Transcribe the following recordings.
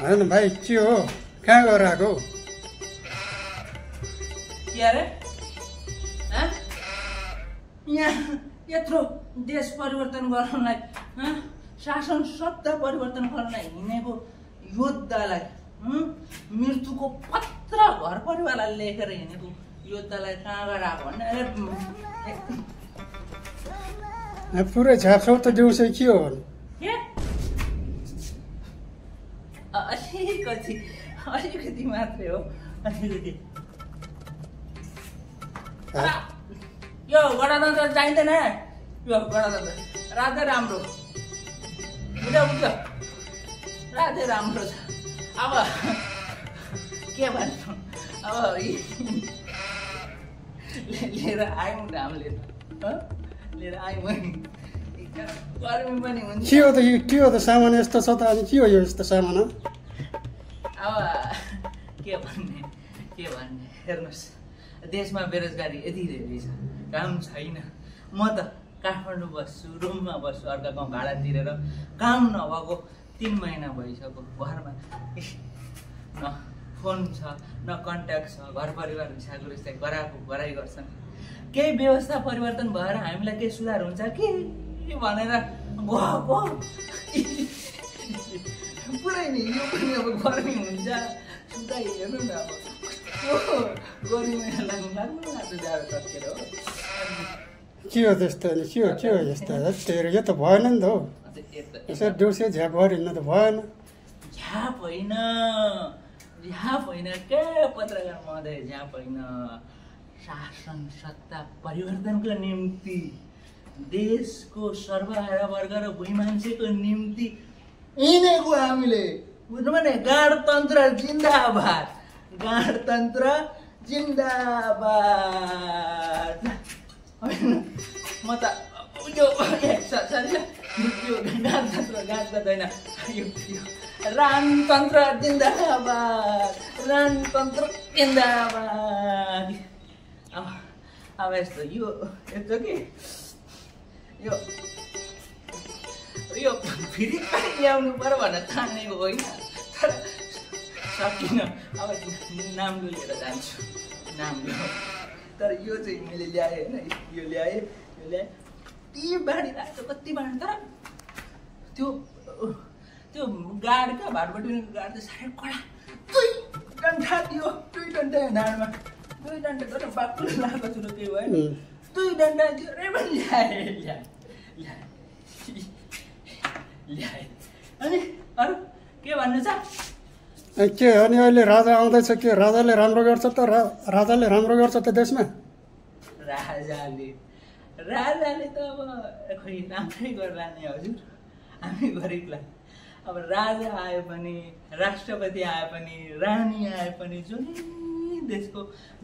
होइन भाइ के हो कहाँ गएर आएको के अरे यहाँ यत्रो देश परिवर्तन गराउनलाई शासन सत्ता परिवर्तन गर्न हिँडेको योद्धालाई मृत्युको पत्र घर परिवारलाई लेखेर हिँडेको योद्धालाई कहाँ गएर आएको भने पुरै छापछाप त देउसै के हो अलिकति मात्रै हो अलिकति यो गणतन्त्र चाहिँदैन यो गणतन्त्र राधै राम्रो बुझ्यो राधै राम्रो छ अब के भन्नु अब लिएर आयौँ हामीले लिएर आयौँ गर्मी पनि हुन्छ के हो त सामान यस्तो छ त अनि के हो यो यस्तो सामान अब के भन्ने हेर्नुहोस् देशमा बेरोजगारी यति धेरै छ काम छैन म त काठमाडौँ बस्छु रुममा बस्छु अर्का गाउँ भाडा तिरेर काम नभएको 3 महिना भइसक्यो घरमा न फोन छ न कन्ट्याक्ट छ घर परिवार हिसाबको रिस्ता गराइ गर्छन् केही व्यवस्था परिवर्तन भएर हामीलाई केही सुधार हुन्छ कि भनेर गएको पुरै नि यो पनि अब गर्मी हुन्छ सुताइ हेर्नु न अब गर्मी लाग्नु लाग्छ जाडो सकेर हो के हो त्यस्तो अनि के हो यस्तो तेरो यो त भएन नि त हौ यसो देउसे झ्याप गऱ्यो हिँड्नु त भएन झ्याप होइन के पत्रकार महोदय झ्याप होइन शासन सत्ता परिवर्तनको निम्ति देशको सर्वहारा वर्ग र भुइँ मान्छेको निम्ति हिँडेको हामीले बुझ्नु भने गणतन्त्र जिन्दाबाद गणतन्त्र जिन्दाबाद म त यो गणतन्त्र होइन यो राजतन्त्र जिन्दाबाद राजतन्त्र जिन्दाबाद अब यस्तो यो कि यो फेरि पनि ल्याउनु पर्यो भनेर ठानेको होइन तर सकिनँ अब नाम लिएर जान्छु नाम लियो तर यो चाहिँ मैले ल्याएँ होइन यो ल्याएँ ती बाँडी राख्छ कति बाँडी तर त्यो गाड क्या भाटबटीको गाड चाहिँ साह्रै कडा 2 डन्ठा दियो 2 डन्ठा ढाडमा 2 डन्ठा तर बाक्लो लगाएको छु केही भयो 2 डन्ठा दियो रे पनि ल्याए अनि अरू के भन्नु छ के अनि अहिले राजा आउँदैछ के राजाले राम्रो गर्छ त राजाले राम्रो गर्छ त देशमा राजाले त अब खोइ राम्रै गर्ला नि हजुर हामी गरिबलाई अब राजा आए पनि राष्ट्रपति आए पनि रानी आए पनि जुनै देशको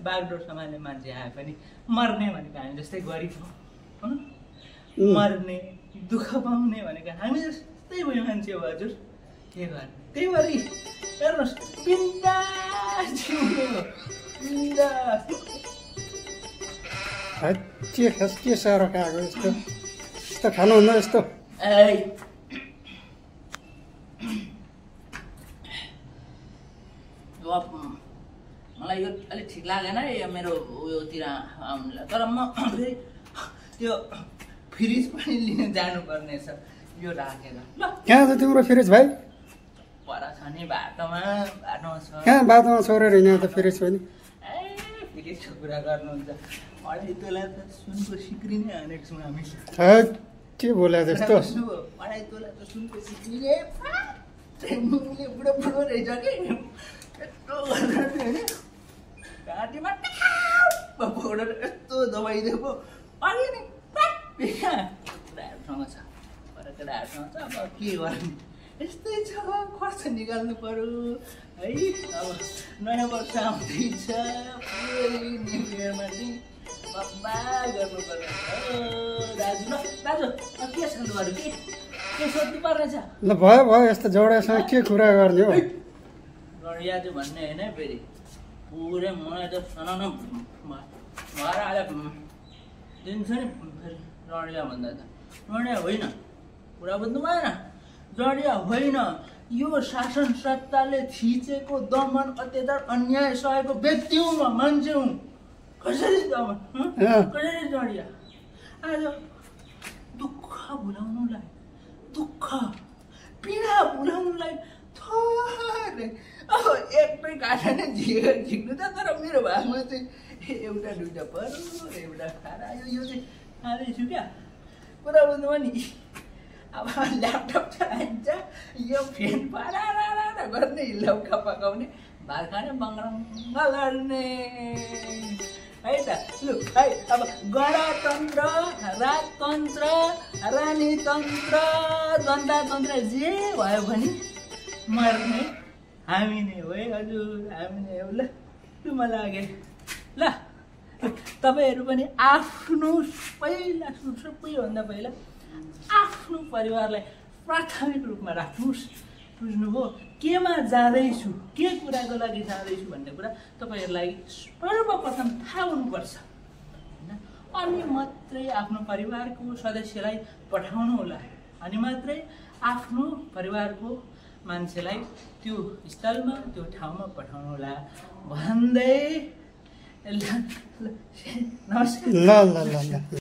बागडोर सम्हाल्ने मान्छे आए पनि मर्ने भनेको हामी जस्तै गरिब हो मर्ने दुःख पाउने भनेको हामी जस्तै भयो मान्छे हो हजुर के गर्ने त्यही भएर हेर्नुहोस् बिन्दास जिउने हो बिन्दास के साह्रो खाएको यस्तो खानुहुन्न यस्तो मलाई यो अलिक ठिक लागेन मेरो उयोतिर आउनुलाई तर म त्यो फ्रिज पनि लिन जानुपर्ने छ यो राखेर ल कहाँ छ तिम्रो फ्रिज भाइ पर छ नि बाटोमा छ कहाँ बाटोमा छोडेर हिँड्यो त फ्रिज पनि फ्रिजको कुरा गर्नुहुन्छ 2.5 तोला त सुनको सिक्री नै हानेको छौँ हामी के बोला जस्तो 2.5 तोला त सुनको सिक्री नै मुखले बुढो रहेछ कि यस्तो होइन घाँटीमा पौडर यस्तो दबाइदिएको अघि नि ठाउँमा छ केटाहरूसँग छ अब के गर्ने यस्तै छ खर्च निकाल्नु पर्यो है अब नयाँ वर्ष आउँदैछ पुरै न्यु इयरमा चाहिँ बब्बा गर्नु पर्ने दाजु ल दाजु के सोध्नु पर्यो के सोध्नु पर्नेछ ल भयो यस्तो जोडासँग के कुरा गर्ने हो गडियाजु भन्ने होइन फेरि पुरै मलाई त सनाउन भएर आएर दिन्छ नि फेरि रडिया भन्दा त रडिया होइन कुरा बुझ्नु भएन जडिया होइन यो शासन सत्ताले थिचेको दमन अत्याचार अन्याय सहेको व्यक्ति हुँ म, मान्छे हुँ। कसरी दमन कसरी डढिया आज दुःख भुलाउनुलाई, दुःख पीडा भुलाउनुलाई थोरै अब एकै काठा नै झिक्नु त। तर मेरो भागमा चाहिँ एउटा दुइटा पर्यो, एउटा खायो, यो चाहिँ खाँदैछु क्या। कुरा बुझ्नुभयो नि। अब ल्यापटप चाहिन्छ, यो फेन पारा गर्ने, लौका पकाउने, भात खाने, बङ्गरङ्ग लड्ने है त। लु है अब गणतन्त्र, राजतन्त्र, रानीतन्त्र, जनतातन्त्र जे भयो भने मर्ने हामी नै हो है हजुर, हामी नै हो। ल लु म लागेँ ल। तपाईँहरू पनि आफ्नो पहिला सबैभन्दा पहिला आफ्नो परिवारलाई प्राथमिक रूपमा राख्नुहोस्। बुझ्नुभयो? केमा जाँदैछु, के कुराको लागि जाँदैछु भन्ने कुरा तपाईँहरूलाई सर्वप्रथम थाहा हुनुपर्छ होइन। अनि मात्रै आफ्नो परिवारको सदस्यलाई पठाउनु होला, अनि मात्रै आफ्नो परिवारको मान्छेलाई त्यो स्थलमा, त्यो ठाउँमा पठाउनु होला भन्दै नमस्कार। ल ल ल ल।